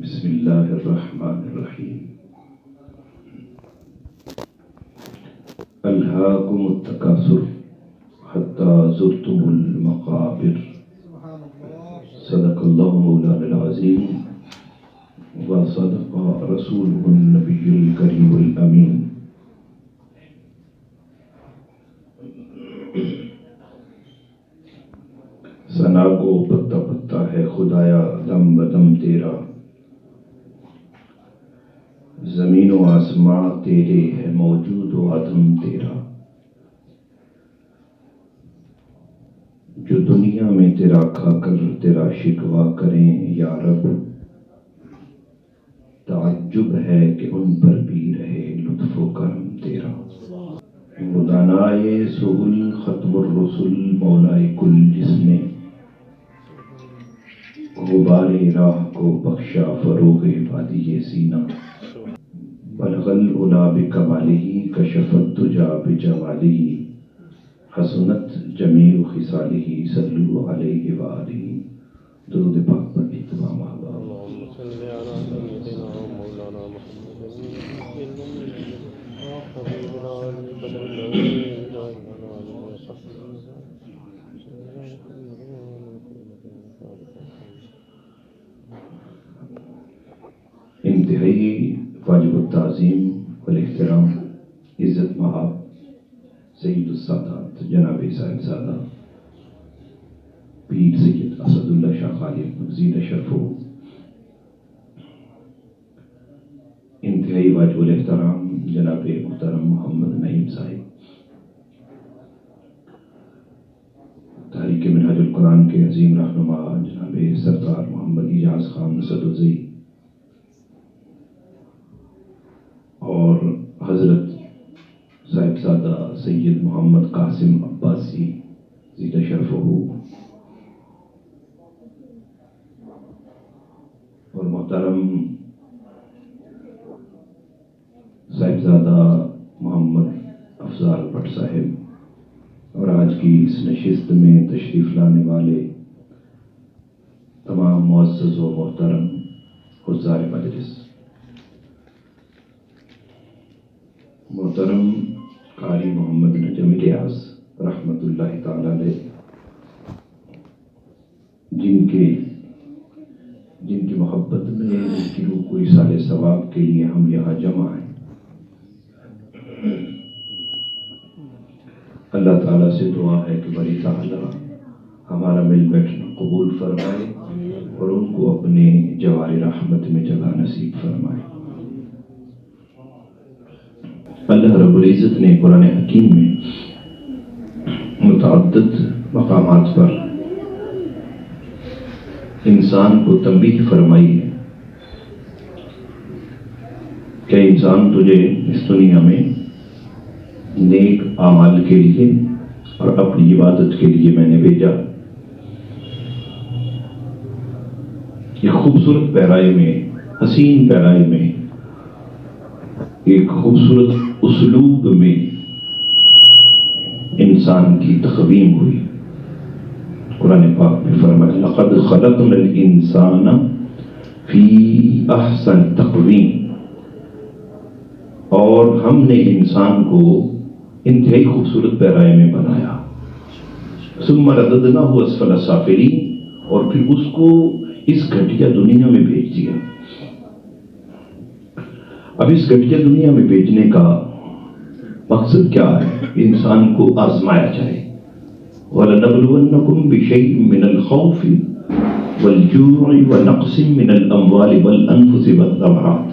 بسم اللہ الرحمن الرحیم الہاکم التکاثر حتی زرتم المقابر صدق اللہ مولانا العظیم وصدق رسولہ النبی الکریم الامین. ثنا کو پتا پتا ہے خدایا دم بدم تیرا، زمین و آسماں تیرے ہے موجود و عدم تیرا. جو دنیا میں تیرا کھا کر تیرا شکوہ کریں یا رب، تعجب ہے کہ ان پر بھی رہے لطف و کرم تیرا. مدانائے سہل ختم الرسل مولائے کل جس نے غبار راہ کو بخشا فروغ وادی سینہ. بلغ العلا بکمالہ کشف الدجی بجمالہ، حسنت جمیع خصالہ صلو علیہ وآلہ. درود پاک پر اہتمام آباد. اللہم صلی علی سیدنا مولانا محمد حبیبنا انتہائی واجب التعظیم والاحترام عزت مآب سید السادات جناب صاحبزادہ پیر سید اسد اللہ شاہ خالد مزید شرفو، انتہائی واجب الاحترام جناب محترم محمد نعیم صاحب، تحریک منہاج القرآن کے عظیم رہنما جناب سردار محمد اجاز خان اسدالزئی، اور حضرت صاحبزادہ سید محمد قاسم عباسی زید شرفہ، اور محترم صاحبزادہ محمد افضال بٹ صاحب، اور آج کی اس نشست میں تشریف لانے والے تمام معزز و محترم حضار مجلس. محترم قاری محمد نجم ریاض رحمۃ اللہ تعالی علیہ، جن کی محبت میں جن کی روح کو ایصال ثواب کے لیے ہم یہاں جمع ہیں، اللہ تعالیٰ سے دعا ہے کہ باری تعالیٰ ہمارا مل بیٹھنا قبول فرمائے اور ان کو اپنے جوار رحمت میں جگہ نصیب فرمائے. اللہ رب العزت نے قرآن حکیم میں متعدد مقامات پر انسان کو تنبیہ فرمائی ہے کہ انسان تجھے اس دنیا میں نیک اعمال کے لیے اور اپنی عبادت کے لیے میں نے بھیجا. ایک خوبصورت پیرائے میں، حسین پیرائے میں، ایک خوبصورت اسلوب میں انسان کی تخویم ہوئی. قرآن پاک میں فرمایا لقد خلقنا الانسان فی احسن تقویم، اور ہم نے انسان کو انتہائی خوبصورت پیرائے میں بنایا. ثم رددناہ اسفل سافلین، اور پھر اس کو اس گھٹیا دنیا میں بھیج دیا. اب اس گھٹیا دنیا میں بھیجنے کا مقصد کیا ہے؟ انسان کو آزمایا جائے. وَلَنَبْلُوَنَّكُمْ بِشَيْءٍ مِّنَ الْخَوْفِ وَالْجُوعِ وَنَقْصٍ مِّنَ الْأَمْوَالِ وَالْأَنفُسِ وَالثَّمَرَاتِ.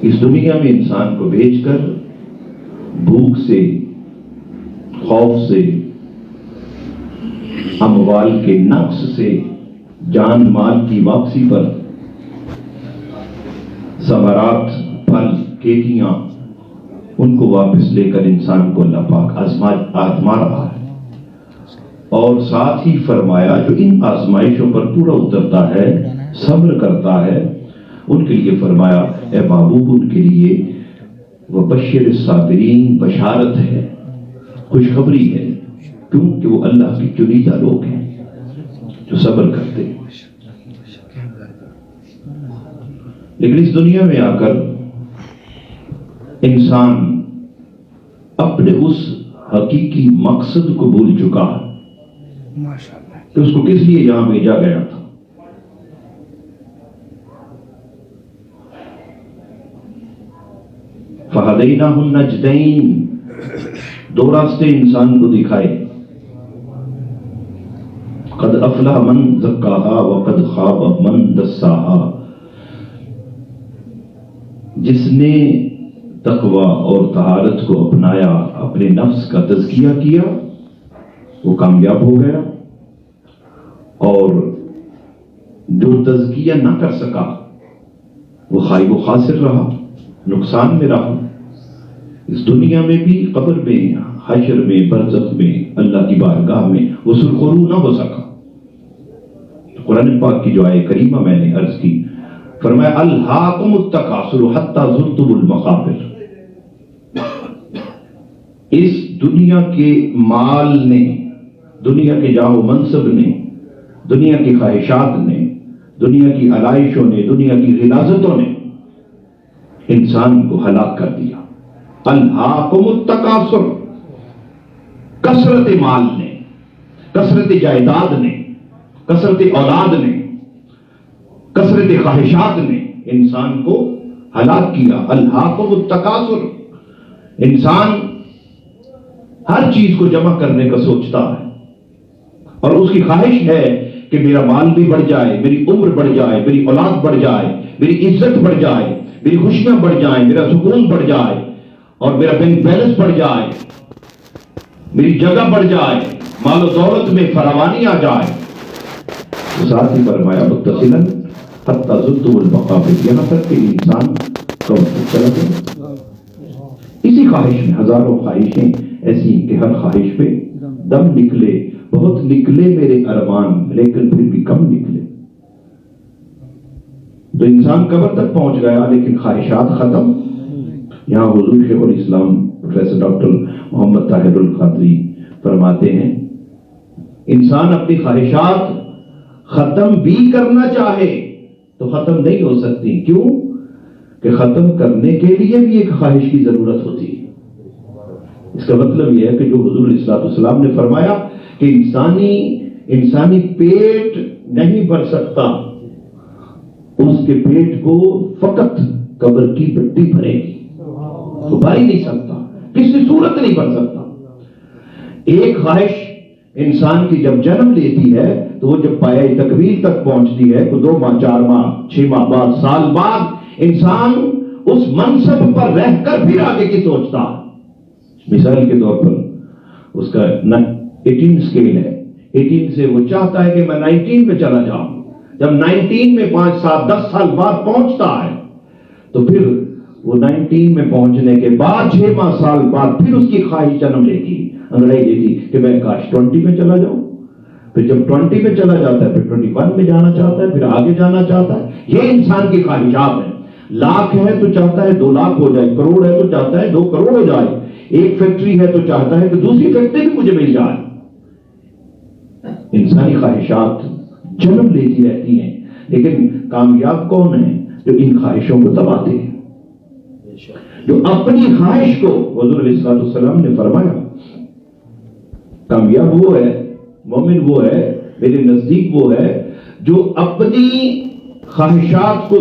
اس دنیا میں انسان کو بھیج کر بھوک سے، خوف سے، اموال کے نقص سے، جان مال کی واپسی پر، ثمرات پھل کیکیاں، ان کو واپس لے کر انسان کو اللہ پاک آزما رہا ہے. اور ساتھ ہی فرمایا جو ان آزمائشوں پر پورا اترتا ہے، صبر کرتا ہے، ان کے لیے فرمایا اے محبوب ان کے لیے وبشر الصابرین، بشارت ہے، خوشخبری ہے، کیونکہ وہ اللہ کی چنیدہ لوگ ہیں جو صبر کرتے ہیں. لیکن اس دنیا میں آ کر انسان اپنے اس حقیقی مقصد کو بھول چکا کہ اس کو کس لیے یہاں بھیجا گیا تھا. فَهَدَيْنَاهُ النَّجْدَيْنِ، دو راستے انسان کو دکھائے. قَدْ أَفْلَحَ مَنْ زَكَّاهَا وَقَدْ خَابَ مَنْ دَسَّاهَا. جس نے تقوی اور طہارت کو اپنایا، اپنے نفس کا تزکیہ کیا، وہ کامیاب ہو گیا، اور جو تزکیہ نہ کر سکا وہ خائب و خاسر رہا، نقصان میں رہا، اس دنیا میں بھی، قبر میں، حشر میں، برزخ میں، اللہ کی بارگاہ میں وہ سرخرو نہ ہو سکا. قرآن پاک کی جو آیت کریمہ میں نے عرض کی، فرمایا الہاکم التکاثر حتی زرتم المقابر. اس دنیا کے مال نے، دنیا کے جاہ و منصب نے، دنیا کی خواہشات نے، دنیا کی علائشوں نے، دنیا کی غلاظتوں نے انسان کو ہلاک کر دیا. الہاکم التکاثر، کثرت مال نے، کثرت جائیداد نے، کثرت اولاد نے، کثرت خواہشات نے انسان کو ہلاک کیا. الہاکم التکاثر، انسان ہر چیز کو جمع کرنے کا سوچتا ہے، اور اس کی خواہش ہے کہ میرا مال بھی بڑھ جائے، میری عمر بڑھ جائے، میری اولاد بڑھ جائے، میری عزت بڑھ جائے، میری خوشیاں بڑھ جائیں، میرا سکون بڑھ جائے، اور میرا بینک بیلنس بڑھ جائے، میری جگہ بڑھ جائے، مال و دولت میں فراوانی آ جائے. ساتھ ہی فرمایا متصلاً حتی زرتم المقابر، یہاں تک کہ انسان قبر تک چلا گیا. اسی خواہش میں ہزاروں خواہشیں ایسی کہ ہر خواہش پہ دم نکلے. بہت نکلے میرے ارمان، لیکن پھر بھی کم نکلے. تو انسان قبر تک پہنچ گیا لیکن خواہشات ختم. یہاں حضور شیخ الاسلام پروفیسر ڈاکٹر محمد طاہر القادری فرماتے ہیں انسان اپنی خواہشات ختم بھی کرنا چاہے تو ختم نہیں ہو سکتی. کیوں؟ کہ ختم کرنے کے لیے بھی ایک خواہش کی ضرورت ہوتی ہے. اس کا مطلب یہ ہے کہ جو حضور علیہ السلام نے فرمایا کہ انسانی پیٹ نہیں بھر سکتا، اس کے پیٹ کو فقط قبر کی مٹی بھرے گی، تو بھر ہی نہیں سکتا، کسی صورت نہیں بھر سکتا. ایک خواہش انسان کی جب جنم لیتی ہے تو وہ جب پایہ تکمیل تک پہنچتی ہے تو 2 ماہ 4 ماہ 6 ماہ بعد، سال بعد انسان اس منصب پر رہ کر پھر آگے کی سوچتا ہے. مثال کے طور پر اس کا 18 اسکیل ہے، 18 سے وہ چاہتا ہے کہ میں 19 پہ چلا جاؤں. جب 19 میں 5 7 10 سال بعد پہنچتا ہے تو پھر وہ 19 میں پہنچنے کے بعد 6 ماہ سال بعد پھر اس کی خواہش جنم لیتی، انگڑائی لیتی کہ میں کاش 20 میں چلا جاؤں. پھر جب 20 میں چلا جاتا ہے پھر 21 میں جانا چاہتا ہے، پھر آگے جانا چاہتا ہے. یہ انسان کی خواہشات ہیں. لاکھ ہے تو چاہتا ہے 2 لاکھ ہو جائے، کروڑ ہے تو چاہتا ہے 2 کروڑ ہو جائے، ایک فیکٹری ہے تو چاہتا ہے کہ دوسری فیکٹری بھی مجھے مل جائے. انسانی خواہشات جنم لیتی رہتی ہیں، لیکن کامیاب کون ہے؟ جو ان خواہشوں کو دباتے ہیں، جو اپنی خواہش کو، حضور علیہ السلام نے فرمایا کامیاب وہ ہے، مومن وہ ہے، میرے نزدیک وہ ہے جو اپنی خواہشات کو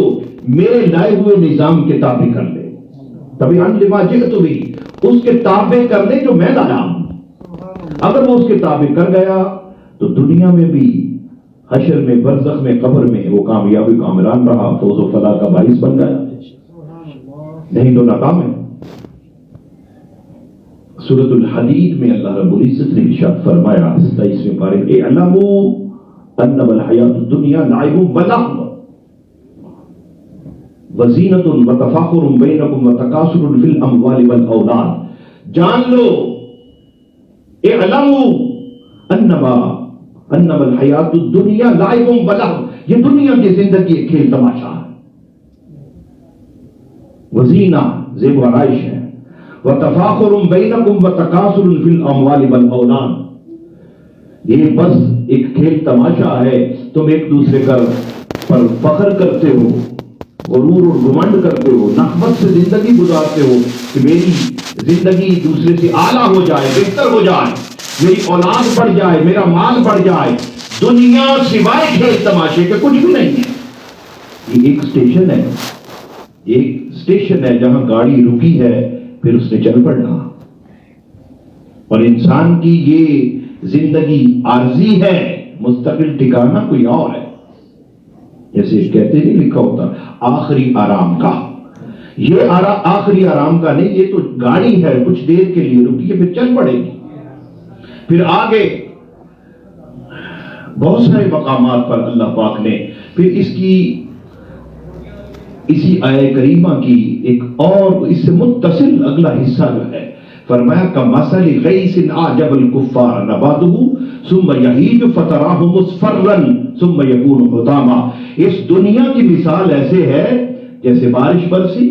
میرے لائے ہوئے نظام کے تابع کر لے. تبھی لما جئت بھی، اس کے تابع کر لے جو میں لایا ہوں. اگر وہ اس کے تابع کر گیا تو دنیا میں بھی، حشر میں، برزخ میں، قبر میں وہ کامیابی کا عامران رہا، فوز و فلاح کا باعث بن گیا، نہیں تو ناکام ہے. سورۃ الحدید میں اللہ رب العزت نے ارشاد فرمایا 27ویں پارے میں اعلموا انما الحیات الدنیا لعب ولہو وزینۃ وتفاخر بینکم وتکاثر فی الاموال والاولاد. جان لو، اعلموا انما الحیات الدنیا لعب ولہو، یہ دنیا کی زندگی ایک کھیل تماشا ہے، وزینہ زیب و آرائش ہے، وتفاخر بینکم وتکاثر فی الاموال والاولاد، یہ بس ایک کھیل تماشا ہے، تم ایک دوسرے کا پر فخر کرتے ہو، غرور اور گمنڈ کرتے ہو، نخوت سے زندگی گزارتے ہو کہ میری زندگی دوسرے سے اعلیٰ ہو جائے، بہتر ہو جائے، میری اولاد بڑھ جائے، میرا مال بڑھ جائے، دنیا سوائے کھیل تماشے کے کچھ بھی نہیں ہے۔ یہ ایک اسٹیشن ہے، ایک اسٹیشن ہے جہاں گاڑی رکی ہے، پھر اس نے چل پڑنا۔ اور انسان کی یہ زندگی عارضی ہے، مستقل ٹھکانہ کوئی اور ہے۔ جیسے کہتے نہیں لکھا ہوتا آخری آرام کا، یہ آخری آرام کا نہیں، یہ تو گاڑی ہے، کچھ دیر کے لیے رکی ہے پھر چل پڑے گی۔ پھر آگے بہت سارے مقامات پر اللہ پاک نے پھر اسی آیہ کریمہ کی ایک اور اس سے متصل اگلا حصہ جو ہے فرمایا کمثل غیث اعجب الکفار نباتہ ثم یہیج فتراہ مصفرا ثم یکون حطاما۔ اس دنیا کی مثال ایسے ہے جیسے بارش برسی،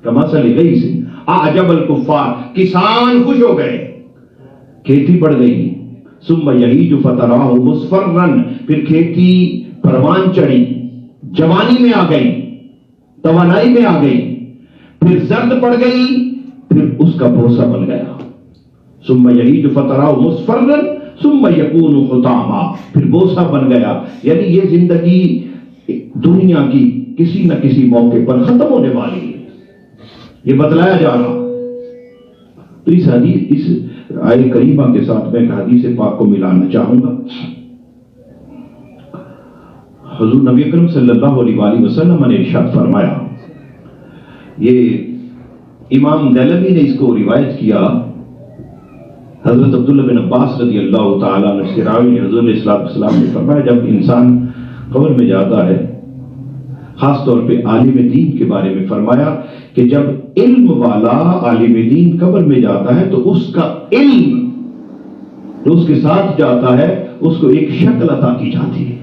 کمثل غیث اعجب الکفار، کسان خوش ہو گئے، کھیتی بڑھ گئی، ثم یہیج فتراہ مصفرا، پھر کھیتی پروان چڑھی، جوانی میں آ گئی، توانائی میں آ گئی، پھر زرد پڑ گئی، پھر اس کا بوسہ بن گیا، ثم یہیج فتراہ مصفرا ثم یکون حطاما، پھر بوسہ بن گیا۔ یعنی یہ زندگی دنیا کی کسی نہ کسی موقع پر ختم ہونے والی ہے، یہ بتلایا جا رہا۔ تو اس آیہ کریمہ کے ساتھ میں ایک حدیث پاک کو ملانا چاہوں گا۔ حضور نبی اکرم صلی اللہ علیہ وآلہ وسلم نے ارشاد فرمایا، یہ امام دہلوی نے اس کو روایت کیا، حضرت عبداللہ بن عباس رضی اللہ تعالیٰ عنہ سے راوی حضور علیہ السلام نے فرمایا جب انسان قبر میں جاتا ہے، خاص طور پہ عالم دین کے بارے میں فرمایا کہ جب علم والا عالم دین قبر میں جاتا ہے تو اس کا علم جو اس کے ساتھ جاتا ہے اس کو ایک شکل عطا کی جاتی ہے،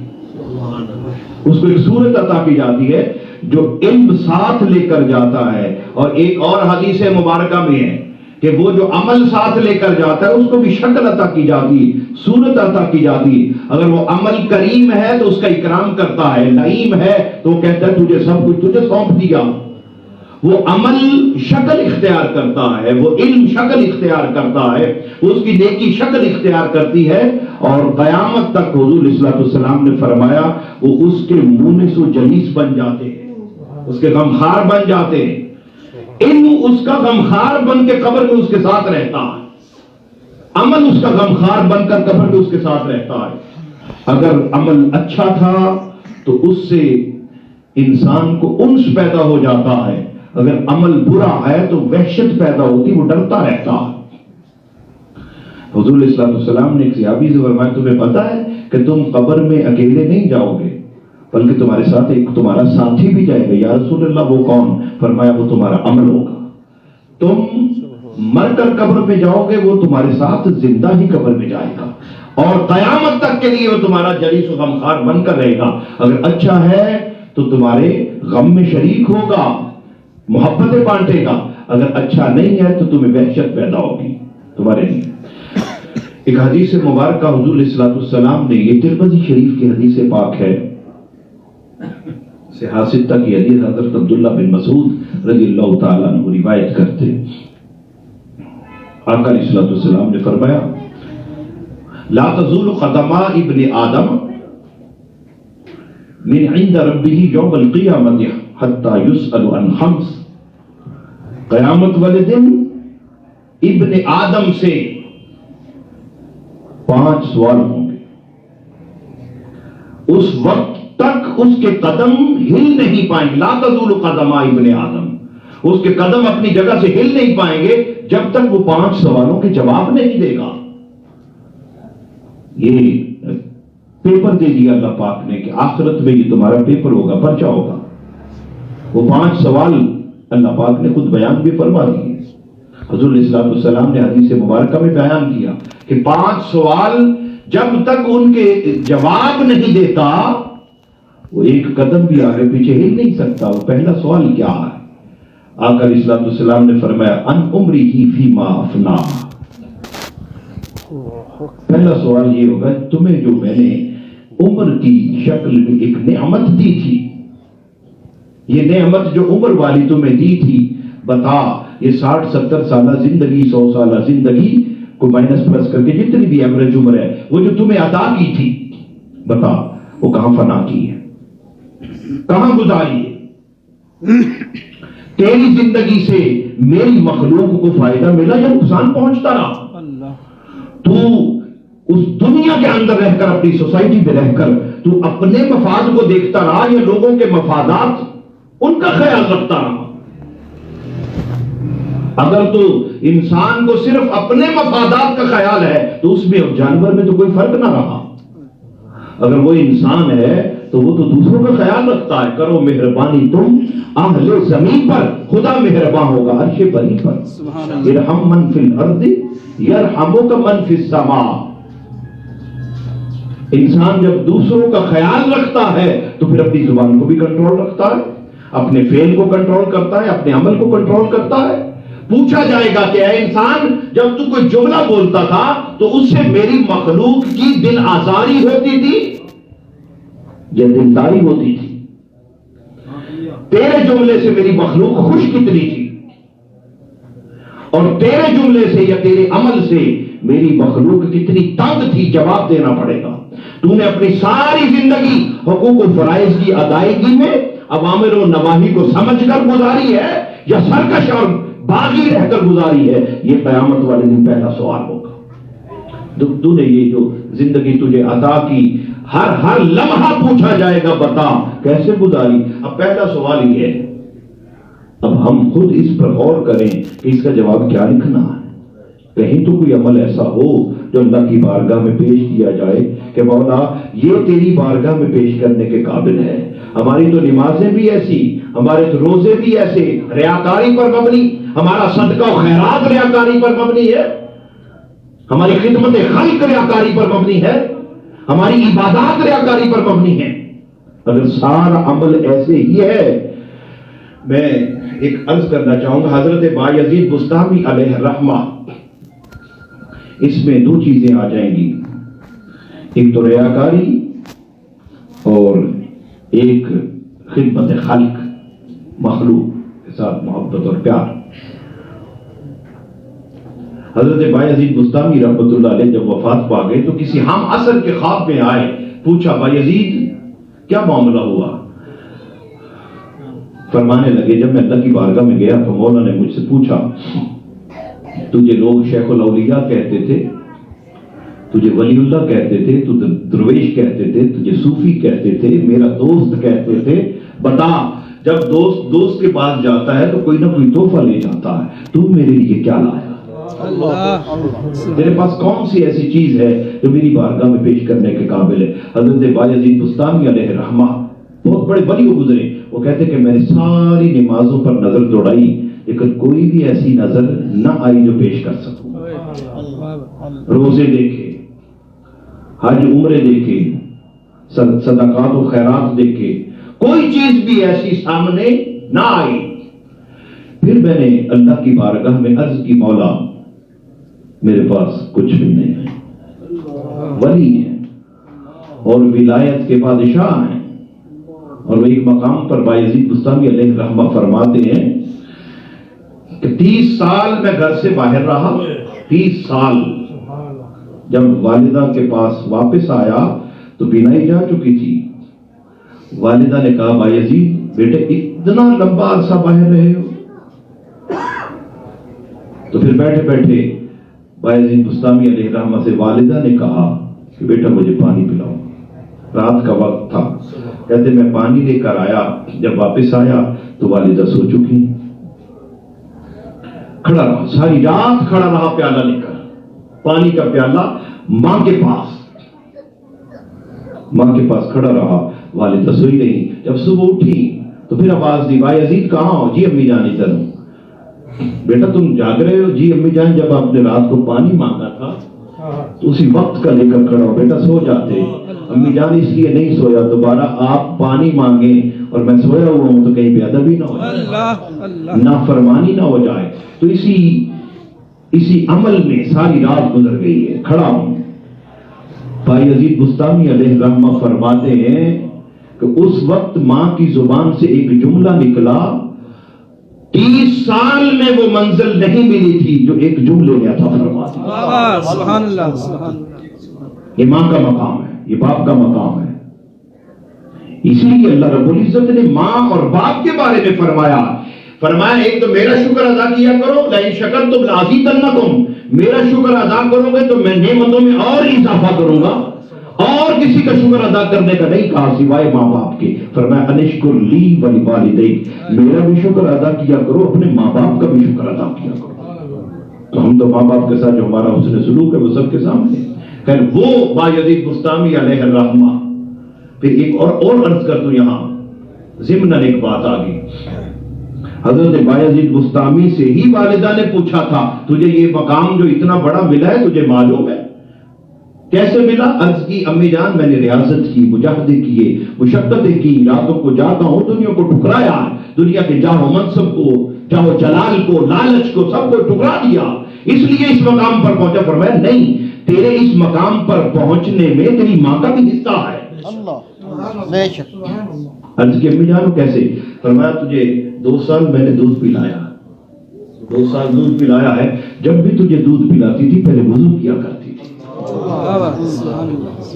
اس کو ایک صورت عطا کی جاتی ہے جو علم ساتھ لے کر جاتا ہے۔ اور ایک اور حدیث مبارکہ میں ہے کہ وہ جو عمل ساتھ لے کر جاتا ہے اس کو بھی شکل عطا کی جاتی، صورت عطا کی جاتی۔ اگر وہ عمل کریم ہے تو اس کا اکرام کرتا ہے، لئیم ہے تو وہ کہتا ہے تجھے سب کچھ تجھے سونپ دیا۔ وہ عمل شکل اختیار کرتا ہے، وہ علم شکل اختیار کرتا ہے، اس کی نیکی شکل اختیار کرتی ہے، اور قیامت تک حضور علیہ السلام نے فرمایا وہ اس کے مونس و جلیس بن جاتے ہیں، اس کے غمخوار بن جاتے ہیں۔ علم اس کا غمخوار بن کے قبر میں اس کے ساتھ رہتا ہے، عمل اس کا غمخوار بن کر قبر میں اس کے ساتھ رہتا ہے۔ اگر عمل اچھا تھا تو اس سے انسان کو انس پیدا ہو جاتا ہے، اگر عمل برا ہے تو وحشت پیدا ہوتی، وہ ڈرتا رہتا ہے۔ حضور علیہ السلام نے ایک صحابی سے فرمایا تمہیں پتا ہے کہ تم قبر میں اکیلے نہیں جاؤ گے بلکہ تمہارے ساتھ ایک تمہارا ساتھی بھی جائے گا۔ یا رسول اللہ وہ کون؟ فرمایا وہ تمہارا عمل ہوگا۔ تم مر کر قبر میں جاؤ گے، وہ تمہارے ساتھ زندہ ہی قبر میں جائے گا، اور قیامت تک کے لیے وہ تمہارا جلیس و غمخوار بن کر رہے گا۔ اگر اچھا ہے تو تمہارے غم میں شریک ہوگا، محبتیں بانٹے گا، اگر اچھا نہیں ہے تو تمہیں وحشت پیدا ہوگی تمہارے لیے۔ ایک حدیث مبارکہ حضور علیہ السلام نے، یہ ترمذی شریف کی حدیث پاک ہے، سے حاصل تک یہ حدیث حضرت عبداللہ بن مسعود رضی اللہ تعالیٰ عنہ روایت کرتے۔ آقا علیہ السلام نے فرمایا لا تزول قدما ابن آدم من عند ربه یوم القیامت حتی یسأل عن خمس، قیامت والے دن ابن آدم سے 5 سوال ہوں گے، اس وقت تک اس کے قدم ہل نہیں پائیں گے۔ لا تزول قدما ابن آدم، اس کے قدم اپنی جگہ سے ہل نہیں پائیں گے جب تک وہ 5 سوالوں کے جواب نہیں دے گا۔ یہ پیپر دے دیا اللہ پاک نے کہ آخرت میں یہ تمہارا پیپر ہوگا، پرچہ ہوگا۔ وہ 5 سوال اللہ پاک نے خود بیان بھی فرما دیے۔ حضور علیہ السلام نے حدیث مبارکہ میں بیان کیا کہ 5 سوال جب تک ان کے جواب نہیں دیتا وہ ایک قدم بھی آگے پیچھے ہل نہیں سکتا۔ وہ پہلا سوال کیا ہے؟ آقا علیہ السلام نے فرمایا ان عمرہ فیما افنا، پہلا سوال یہ ہوگا تمہیں جو میں نے عمر کی شکل میں ایک نعمت دی تھی. یہ نعمت جو عمر والی تمہیں دی تھی، بتا یہ 60-70 سالہ زندگی، 100 سالہ زندگی کو مائنس پلس کر کے جتنی بھی ایوریج عمر ہے وہ جو تمہیں عطا کی تھی، بتا وہ کہاں فنا کی ہے، کہاں گزاری ہے؟ تیری زندگی سے میری مخلوق کو فائدہ ملا یا نقصان پہنچتا رہا؟ تو اس دنیا کے اندر رہ کر، اپنی سوسائٹی میں رہ کر تو اپنے مفاد کو دیکھتا رہا یا لوگوں کے مفادات ان کا خیال رکھتا رہا؟ اگر تو انسان کو صرف اپنے مفادات کا خیال ہے تو اس میں اور جانور میں تو کوئی فرق نہ رہا. اگر وہ انسان ہے تو وہ تو دوسروں کا خیال رکھتا ہے. کرو مہربانی تم اہل زمین پر، خدا مہربان ہوگا عرش بری پر. ارحم من فی الارض یرحمک من فی السماء. انسان جب دوسروں کا خیال رکھتا ہے تو پھر اپنی زبان کو بھی کنٹرول رکھتا ہے، اپنے فعل کو کنٹرول کرتا ہے، اپنے عمل کو کنٹرول کرتا ہے. پوچھا جائے گا کہ اے انسان، جب تو کوئی جملہ بولتا تھا تو اس سے میری مخلوق کی دل آزاری ہوتی تھی یا دلداری ہوتی تھی؟ تیرے جملے سے میری مخلوق خوش کتنی تھی، اور تیرے جملے سے یا تیرے عمل سے میری مخلوق کتنی تنگ تھی؟ جواب دینا پڑے گا. تو نے اپنی ساری زندگی حقوق و فرائض کی ادائیگی میں اوامر و نواہی کو سمجھ کر گزاری ہے یا سرکش اور باغی رہ کر گزاری ہے؟ یہ قیامت والے دن پہلا سوال ہوگا. تو نے یہ جو زندگی تجھے عطا کی، ہر لمحہ پوچھا جائے گا بتا کیسے گزاری. اب پہلا سوال یہ ہے، اب ہم خود اس پر غور کریں کہ اس کا جواب کیا لکھنا ہے. کہیں تو کوئی عمل ایسا ہو جو اللہ کی بارگاہ میں پیش کیا جائے کہ مولا یہ تیری بارگاہ میں پیش کرنے کے قابل ہے. ہماری تو نمازیں بھی ایسی، ہمارے تو روزے بھی ایسے ریاکاری پر مبنی، ہمارا صدقہ و خیرات ریاکاری پر مبنی ہے، ہماری خدمت خلق ریاکاری پر مبنی ہے، ہماری عبادات ریاکاری پر مبنی ہے. اگر سارا عمل ایسے ہی ہے، میں ایک عرض کرنا چاہوں گا، حضرت بایزید بستامی علیہ الرحمہ، اس میں دو چیزیں آ جائیں گی، ایک تو ریاکاری اور ایک خدمت خلق، مخلوق کے ساتھ محبت اور پیار. حضرت بایزید بستامی رحمۃ اللہ علیہ جب وفات پا گئے تو کسی ہم عصر کے خواب میں آئے، پوچھا بایزید کیا معاملہ ہوا؟ فرمانے لگے جب میں اللہ کی بارگاہ میں گیا تو مولا نے مجھ سے پوچھا تجھے لوگ شیخ الاولیاء کہتے تھے، تجھے ولی اللہ کہتے تھے، تجھے درویش کہتے تھے، تجھے صوفی کہتے تھے، میرا دوست کہتے تھے، بتا جب دوست کے پاس جاتا ہے تو کوئی نہ کوئی تحفہ لے جاتا ہے، تو میرے لیے کیا لایا؟ تیرے پاس کون سی ایسی چیز ہے جو میری بارگاہ میں پیش کرنے کے قابل ہے؟ حضرت بایزید بستامی علیہ الرحمہ بہت بڑے ولی ہو گزرے، وہ کہتے کہ میں نے ساری نمازوں پر نظر دوڑائی لیکن کوئی بھی ایسی نظر نہ آئی جو پیش کر سکوں. روزے دیکھے، حج عمرے دیکھے، صدقات و خیرات دیکھے، کوئی چیز بھی ایسی سامنے نہ آئی. پھر میں نے اللہ کی بارگاہ میں عرض کی مولا میرے پاس کچھ بھی نہیں ہے، ولی ہیں اور ولایت کے بادشاہ ہیں. اور وہ ایک مقام پر بایزید بستامی علیہ الرحمہ فرماتے ہیں کہ 30 سال میں گھر سے باہر رہا. 30 سال جب والدہ کے پاس واپس آیا تو بینائی جا چکی تھی. والدہ نے کہا بایزید بیٹے اتنا لمبا عرصہ باہر رہے ہو؟ تو پھر بیٹھے بیٹھے بایزید بستامی علیہ الرحمہ سے والدہ نے کہا کہ بیٹا مجھے پانی پلاؤ. رات کا وقت تھا، کہتے میں پانی لے کر آیا، جب واپس آیا تو والدہ سو چکی. کھڑا رہا، ساری رات کھڑا رہا پیالہ لے کر، پانی کا پیالہ ماں کے پاس کھڑا رہا. والدہ سوئی رہی. جب صبح اٹھی تو پھر آواز دی بایزید کہاں ہو؟ جی امی جان ادھر ہوں. بیٹا تم جاگ رہے ہو؟ جی امی جان جب آپ نے رات کو پانی مانگا تھا تو اسی وقت کا لے کر کھڑا ہو. بیٹا سو جاتے. امی جان اس لیے نہیں سویا، دوبارہ آپ پانی مانگیں اور میں سویا ہوا ہوں تو کہیں بے ادبی نہ ہو جائے، نافرمانی نہ ہو جائے. تو اسی عمل میں ساری رات گزر گئی ہے. کھڑا ہوں بھائی یزید بستامی علیہ رحمہ فرماتے ہیں کہ اس وقت ماں کی زبان سے ایک جملہ نکلا، 30 سال میں وہ منزل نہیں ملی تھی جو ایک جملے نے عطا فرما دی۔ سبحان اللہ، سبحان اللہ۔ یہ ماں کا مقام ہے، یہ باپ کا مقام ہے۔ اسی لیے اللہ رب العزت نے ماں اور باپ کے بارے میں فرمایا ایک تو میرا شکر ادا کیا کرو، لئن شکرتم لازیدنکم، میرا شکر ادا کرو گے تو میں نعمتوں میں اور اضافہ کروں گا، اور کسی کا شکر ادا کرنے کا نہیں کہا سوائے ماں باپ کے۔ فرمایا انشکر لی ولوالدیک، میرا بھی شکر ادا کیا کرو، اپنے ماں باپ کا بھی شکر ادا کیا کرو۔ تو ہم تو ماں باپ کے ساتھ جو ہمارا حسن سلوک ہے وہ سب کے سامنے۔ خیر وہ با یزید بستامی علیہ الرحمہ، پھر ایک اور عرض کر دوں یہاں ضمناً ایک بات آگئی۔ حضرت بایزید بستامی سے ہی والدہ نے پوچھا تھا تجھے یہ مقام جو اتنا بڑا ملا ہے تجھے معلوم ہے؟ کیسے ملا؟ عرض کی امی جان میں نے ریاضت کی، مجاہدے کیے، مشقتیں کی، راتوں کو جاتا ہوں، دنیا کو ٹکرایا، دنیا کے جاہ و منصب کو، جاہ و جلال کو، لالچ کو، سب کو ٹکرا دیا، اس لیے اس مقام پر پہنچا۔ فرمایا نہیں، تیرے اس مقام پر پہنچنے میں تیری ماں کا بھی حصہ ہے۔ بے شک۔ عرض کی امی جانو کیسے؟ فرمایا تجھے 2 سال میں نے دودھ پلایا، 2 سال دودھ پلایا ہے، جب بھی تجھے دودھ پلاتی تھی پہلے وضو کیا کرتی تھی،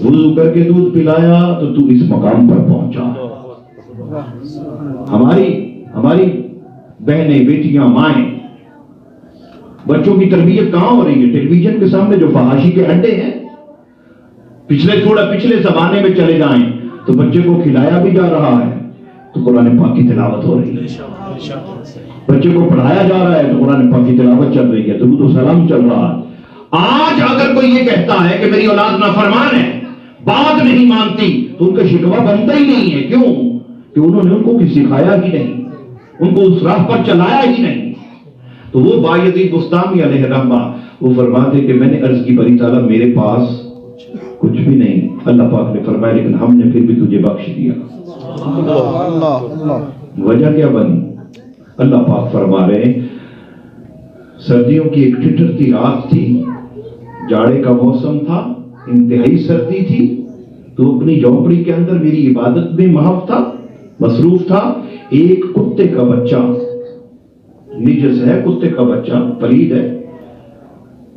وضو کر کے دودھ پلایا تو تو اس مقام پر پہنچا۔ ہماری بہنیں، بیٹیاں، مائیں، بچوں کی تربیت کہاں ہو رہی ہے؟ ٹیلی ویژن کے سامنے جو فحاشی کے اڈے ہیں۔ پچھلے زمانے میں چلے جائیں تو بچے کو کھلایا بھی جا رہا ہے تو قرآن پاک کی تلاوت ہو رہی ہے، بچے کو پڑھایا جا رہا ہے تو قرآن پاک کی تلاوت چل رہی ہے، درود و سلام چل رہا ہے۔ آج اگر کوئی یہ کہتا ہے کہ میری اولاد نافرمان ہے، بات نہیں مانتی، تو ان کا شکوہ بنتا ہی نہیں ہے۔ کیوں؟ کہ انہوں نے ان کو سکھایا ہی نہیں، ان کو اس راہ پر چلایا ہی نہیں۔ تو وہ بایزید بستامی علیہ رحمہ وہ فرماتے کہ میں نے عرض کی بری تعالیٰ میرے پاس کچھ بھی نہیں، اللہ پاک نے فرمایا لیکن ہم نے پھر بھی تجھے بخش دیا۔ وجہ کیا بنی؟ اللہ پاک فرما رہے ہیں سردیوں کی ایک ٹھٹھرتی رات تھی، جاڑے کا موسم تھا، انتہائی سردی تھی، تو اپنی جھونپڑی کے اندر میری عبادت میں محو تھا، مصروف تھا۔ ایک کتے کا بچہ، نجس ہے، کتے کا بچہ پلید ہے،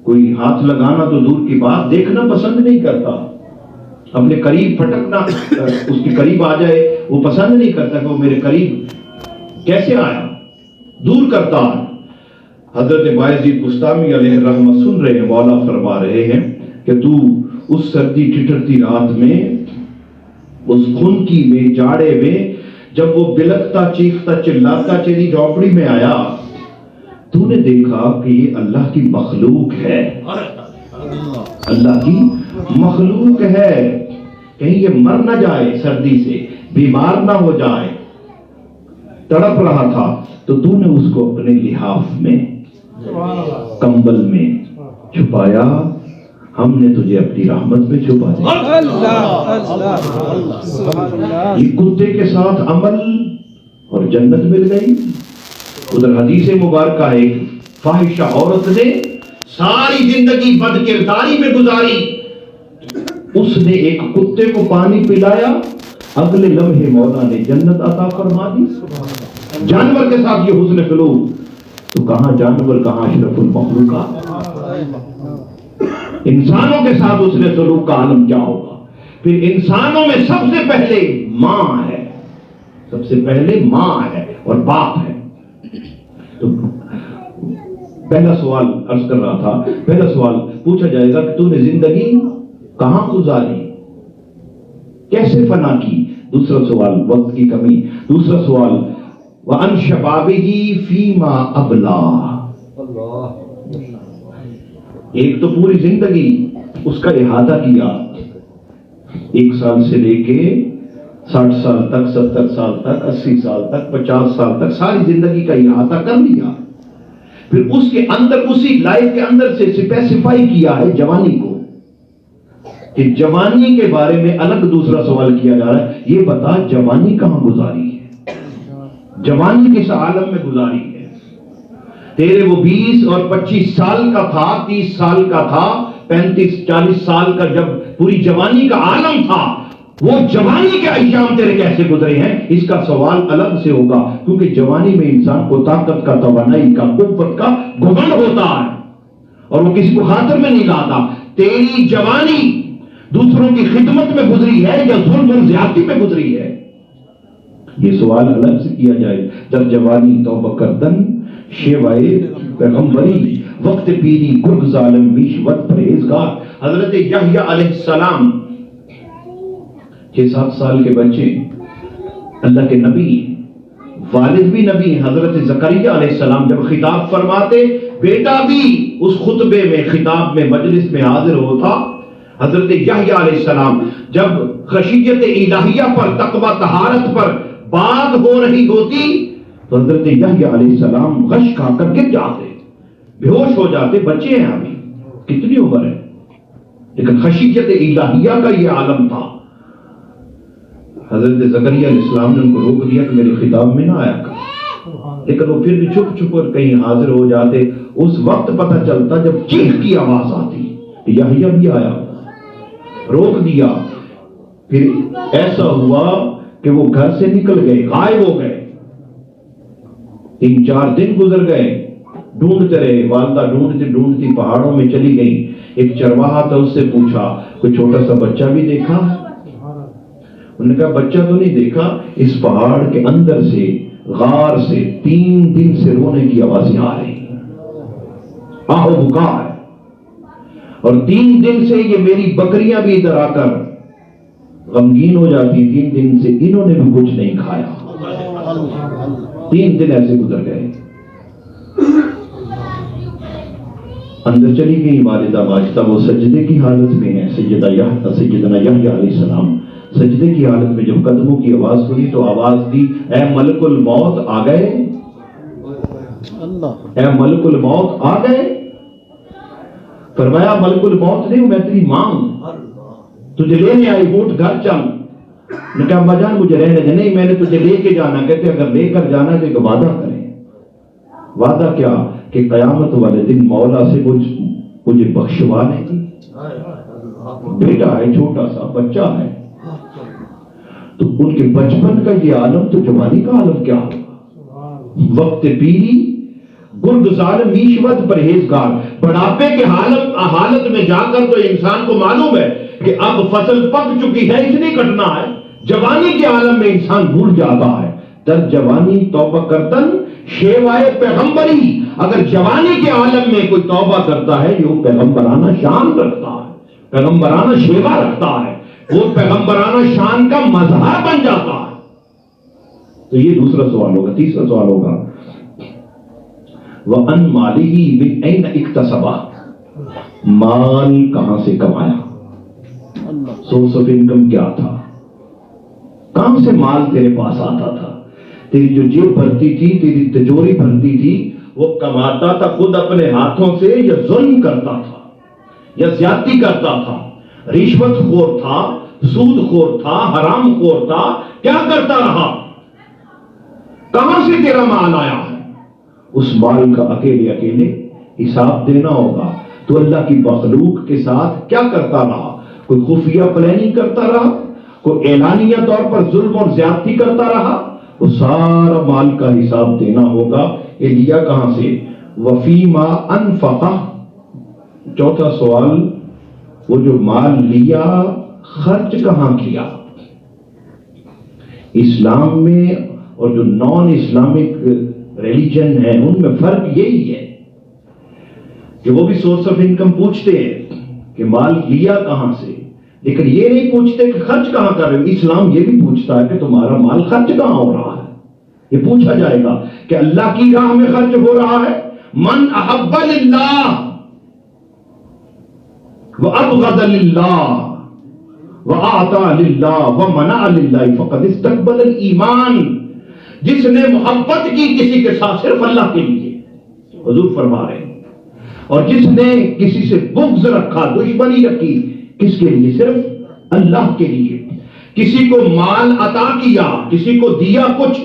کوئی ہاتھ لگانا تو دور کی بات، دیکھنا پسند نہیں کرتا، اپنے قریب پھٹکنا، اس کے قریب آ جائے وہ پسند نہیں کرتا کہ وہ میرے قریب کیسے آیا، دور کرتا ہے۔ حضرت بایزید بستامی علیہ رحمہ سن رہے ہیں، مولا فرما رہے ہیں کہ تو اس سردی ٹھٹھرتی رات میں، اس خنکی میں، جاڑے میں، جب وہ بلکتا چیختا چلاتا تیری جھونپڑی میں آیا، تو نے دیکھا کہ یہ اللہ کی مخلوق ہے، اللہ کی مخلوق ہے، کہیں یہ مر نہ جائے، سردی سے بیمار نہ ہو جائے، تڑپ رہا تھا، تو تو نے اس کو اپنے لحاف میں، کمبل میں چھپایا، ہم نے تجھے اپنی رحمت میں چھپا دیا۔ یہ کتے کے ساتھ عمل اور جنت مل گئی۔ ادھر حدیث مبارکہ ہے، ایک فاحشہ عورت نے ساری زندگی بد کرداری میں گزاری، اس نے ایک کتے کو پانی پلایا، اگلے لمحے مولا نے جنت عطا فرما دی۔ جانور کے ساتھ یہ حسن سلوک، تو کہاں جانور، کہاں اشرف المخلوقات۔ انسانوں کے ساتھ حسن سلوک کا عالم کیا ہوگا؟ پھر انسانوں میں سب سے پہلے ماں ہے، سب سے پہلے ماں ہے اور باپ ہے۔ تو پہلا سوال عرض کر رہا تھا، پہلا سوال پوچھا جائے گا کہ تو نے زندگی کہاں گزاری، کیسے فنا کی؟ دوسرا سوال وقت کی کمی۔ دوسرا سوال وَأَنْ شَبَابِهِ فِي مَا أَبْلَى، ایک تو پوری زندگی اس کا احاطہ کیا، 1 سال سے لے کے 60 سال تک، 70 سال تک، 80 سال تک، 50 سال تک ساری زندگی کا احاطہ کر لیا۔ پھر اس کے اندر، اسی لائف کے اندر سے اسپیسیفائی کیا ہے جوانی کو، کہ جوانی کے بارے میں الگ دوسرا سوال کیا جا رہا ہے، یہ بتا جوانی کہاں گزاری ہے، جوانی کس عالم میں گزاری ہے؟ تیرے وہ 20 اور 25 سال کا تھا، 30 سال کا تھا، 35 40 سال کا جب پوری جوانی کا عالم تھا، وہ جوانی کے ایام تیرے کیسے گزرے ہیں؟ اس کا سوال الگ سے ہوگا، کیونکہ جوانی میں انسان کو طاقت کا، توانائی کا، قوت کا گھمنڈ ہوتا ہے اور وہ کسی کو خاطر میں نہیں لاتا۔ تیری جوانی دوسروں کی خدمت میں گزری ہے یا ظلم اور زیادتی میں گزری ہے؟ یہ سوال الگ سے کیا جائے۔ در جوانی توبہ کردن شیوائے پیغمبری، وقت پیری گرگ ظالم میشوت پرہیزگار۔ حضرت یحییٰ علیہ السلام 6-7 سال کے بچے، اللہ کے نبی، والد بھی نبی ہیں۔ حضرت زکریا علیہ السلام جب خطاب فرماتے، بیٹا بھی اس خطبے میں، خطاب میں، مجلس میں حاضر ہوتا۔ حضرت یحییٰ علیہ السلام جب خشیت الہیہ پر، تقوی طہارت پر بات ہو رہی ہوتی تو حضرت یحییٰ علیہ السلام غش کھا کر گر جاتے، بے ہوش ہو جاتے۔ بچے ہیں ابھی، کتنی عمر ہے، لیکن خشیت الہیہ کا یہ عالم تھا۔ حضرت زکریا علیہ السلام نے ان کو روک دیا کہ میرے خطاب میں نہ آیا کر، لیکن وہ پھر بھی چھپ چھپ کر کہیں حاضر ہو جاتے۔ اس وقت پتہ چلتا جب چیخ کی آواز آتی، یحییٰ بھی آیا، روک دیا۔ پھر ایسا ہوا کہ وہ گھر سے نکل گئے، غائب ہو گئے۔ 3-4 دن گزر گئے، ڈھونڈتے رہے، والدہ ڈھونڈتی ڈھونڈتی پہاڑوں میں چلی گئی۔ ایک چرواہا تھا، اس سے پوچھا کوئی چھوٹا سا بچہ بھی دیکھا؟ انہوں نے کہا بچہ تو نہیں دیکھا، اس پہاڑ کے اندر سے، غار سے 3 دن سے رونے کی آوازیں آ رہی ہیں، آہو بکار، اور 3 دن سے یہ میری بکریاں بھی ادھر آ کر غمگین ہو جاتی۔ 3 دن سے انہوں نے بھی کچھ نہیں کھایا۔ 3 دن ایسے گزر گئے۔ اندر چلی گئی والدہ ماجدہ، وہ سجدے کی حالت میں ہے۔ سیدنا یحییٰ علیہ السلام سجدے کی حالت میں جب قدموں کی آواز سنی تو آواز دی، اے ملک الموت آ گئے، اے ملک الموت آ گئے۔ فرمایا ملک الموت نہیں ہوں، میں تیری ماں ہوں، تجھے لینے آئی، اٹھ گھر چل۔ نے کہا اماں جان مجھے رہنے دے۔ نہیں، میں نے تجھے لے کے جانا۔ کہتے اگر لے کر جانا ہے تو ایک وعدہ کریں۔ وعدہ کیا؟ کہ قیامت والے دن مولا سے مجھے بخشوانے کی۔ بیٹا ہے، چھوٹا سا بچہ ہے، تو ان کے بچپن کا یہ عالم تو جوانی کا عالم کیا ہوگا؟ وقت پیری گرگ ظالم میشوت پرہیزگار۔ بڑھاپے کے حالت میں جا کر تو انسان کو معلوم ہے کہ اب فصل پک چکی ہے، اس لیے کٹنا ہے۔ جوانی کے عالم میں انسان بھول جاتا ہے۔ در جوانی توبہ کردن شیوائے پیغمبری۔ اگر جوانی کے عالم میں کوئی توبہ کرتا ہے جو پیغمبرانہ شان رکھتا ہے، پیغمبرانہ شیوا رکھتا ہے، وہ پیغمبرانہ شان کا مظہر بن جاتا ہے۔ تو یہ دوسرا سوال ہوگا۔ تیسرا سوال ہوگا وَأَنْ مَالِهِ مِنْ أَيْنَ اكْتَسَبَهُ، مال کہاں سے کمایا؟ سورس آف انکم کیا تھا؟ کہاں سے مال تیرے پاس آتا تھا؟ تیری جو جیب بھرتی تھی، تیری تجوری بھرتی تھی، وہ کماتا تھا خود اپنے ہاتھوں سے یا ظلم کرتا تھا یا زیادتی کرتا تھا، رشوت خور تھا، سود خور تھا، حرام خور تھا، کیا کرتا رہا؟ کہاں سے تیرا مال آیا ہے؟ اس مال کا اکیلے حساب دینا ہوگا۔ تو اللہ کی مخلوق کے ساتھ کیا کرتا رہا؟ کوئی خفیہ پلاننگ کرتا رہا؟ کوئی اعلانیہ طور پر ظلم اور زیادتی کرتا رہا؟ وہ سارا مال کا حساب دینا ہوگا۔ یہ لیا کہاں سے؟ وفیما انفقہ۔ چوتھا سوال، وہ جو مال لیا خرچ کہاں کیا؟ اسلام میں اور جو نان اسلامک ریلیجن ہے ان میں فرق یہی ہے کہ وہ بھی سورس آف انکم پوچھتے ہیں کہ مال لیا کہاں سے، لیکن یہ نہیں پوچھتے کہ خرچ کہاں کر رہے ہو۔ اسلام یہ بھی پوچھتا ہے کہ تمہارا مال خرچ کہاں ہو رہا ہے۔ یہ پوچھا جائے گا کہ اللہ کی راہ میں خرچ ہو رہا ہے۔ من احب للہ وابغض للہ واعطى للہ ومنع للہ فقد استقبل الایمان۔ جس نے محبت کی کسی کے ساتھ صرف اللہ کے لیے، حضور فرما رہے ہیں، اور جس نے کسی سے بغض رکھا، دشمنی رکھی، کس کے لیے؟ صرف اللہ کے لیے۔ کسی کو مال عطا کیا، کسی کو دیا کچھ،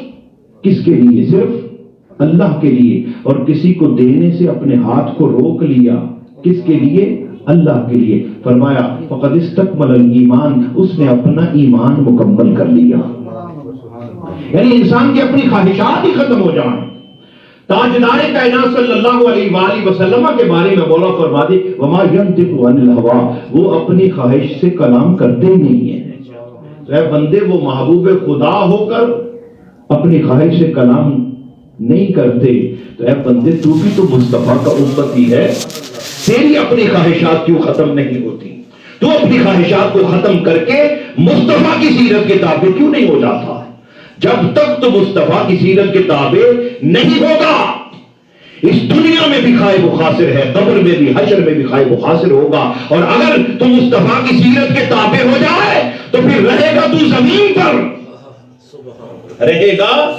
کس کے لیے؟ صرف اللہ کے لیے۔ اور کسی کو دینے سے اپنے ہاتھ کو روک لیا، کس کے لیے؟ اللہ کے لیے، فرمایا فقد استکمل الایمان، اس نے اپنا ایمان مکمل کر لیا۔ یعنی انسان کی اپنی خواہشات ہی ختم ہو جائیں۔ تاجدار کائنات صلی اللہ علیہ وآلہ وسلم کے بارے میں مولا فرما دے وما ینطق عن الہوا، وہ اپنی خواہش سے کلام کرتے ہی نہیں ہیں۔ تو اے بندے، وہ محبوب خدا ہو کر اپنی خواہش سے کلام نہیں کرتے، تو اے بندے تو بھی تو مصطفیٰ کا امتی ہے، تیری اپنی خواہشات کیوں ختم نہیں ہوتی؟ تو اپنی خواہشات کو ختم کر کے مصطفیٰ کی سیرت کے تابع کیوں نہیں ہو جاتا؟ جب تک تو مصطفیٰ کی سیرت کے تابع نہیں ہوگا، اس دنیا میں بھی خائب و خاسر ہے، قبر میں بھی، حشر میں بھی خائب و خاسر ہوگا۔ اور اگر تو مصطفیٰ کی سیرت کے تابع ہو جائے تو پھر رہے گا تو زمین پر، رہے گا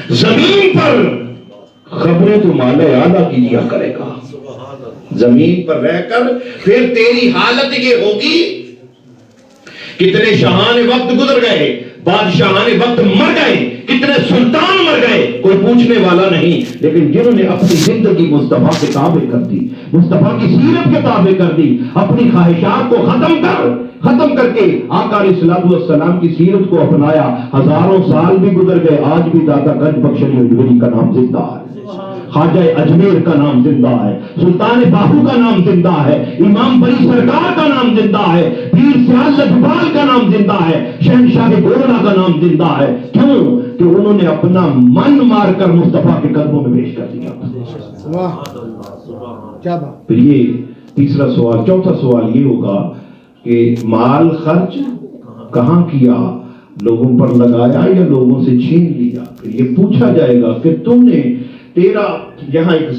زمین پر، خبریں تو مالا اعلیٰ کی دیا کرے گا۔ زمین پر رہ کر پھر تیری حالت یہ ہوگی، کتنے شاہان وقت گزر گئے، بادشاہان وقت مر گئے، کتنے سلطان مر گئے، کوئی پوچھنے والا نہیں، لیکن جنہوں نے اپنی زندگی مصطفیٰ کے تابع کر دی، مصطفیٰ کی سیرت کے تابع کر دی، اپنی خواہشات کو ختم کر کے آقا علیہ الصلوۃ والسلام کی سیرت کو اپنایا، ہزاروں سال بھی گزر گئے، آج بھی دادا گنج بخش علی اجمیری کا نام زندہ ہے، خواجہ اجمیر کا نام زندہ ہے، سلطان باہو کا نام زندہ ہے، امام بری سرکار کا نام زندہ ہے، پیر سیال لجپال کا نام زندہ ہے، شہنشاہ گولڑا کا نام زندہ ہے۔ کیوں؟ کہ انہوں نے اپنا من مار کر مصطفیٰ کے قدموں میں پیش کر دیا۔ پھر یہ تیسرا سوال، چوتھا سوال یہ ہوگا کہ مال خرچ کہاں کیا، لوگوں پر لگایا یا لوگوں سے چھین لیا؟ پھر یہ پوچھا جائے گا کہ تم نے، تیرا یہاں ایک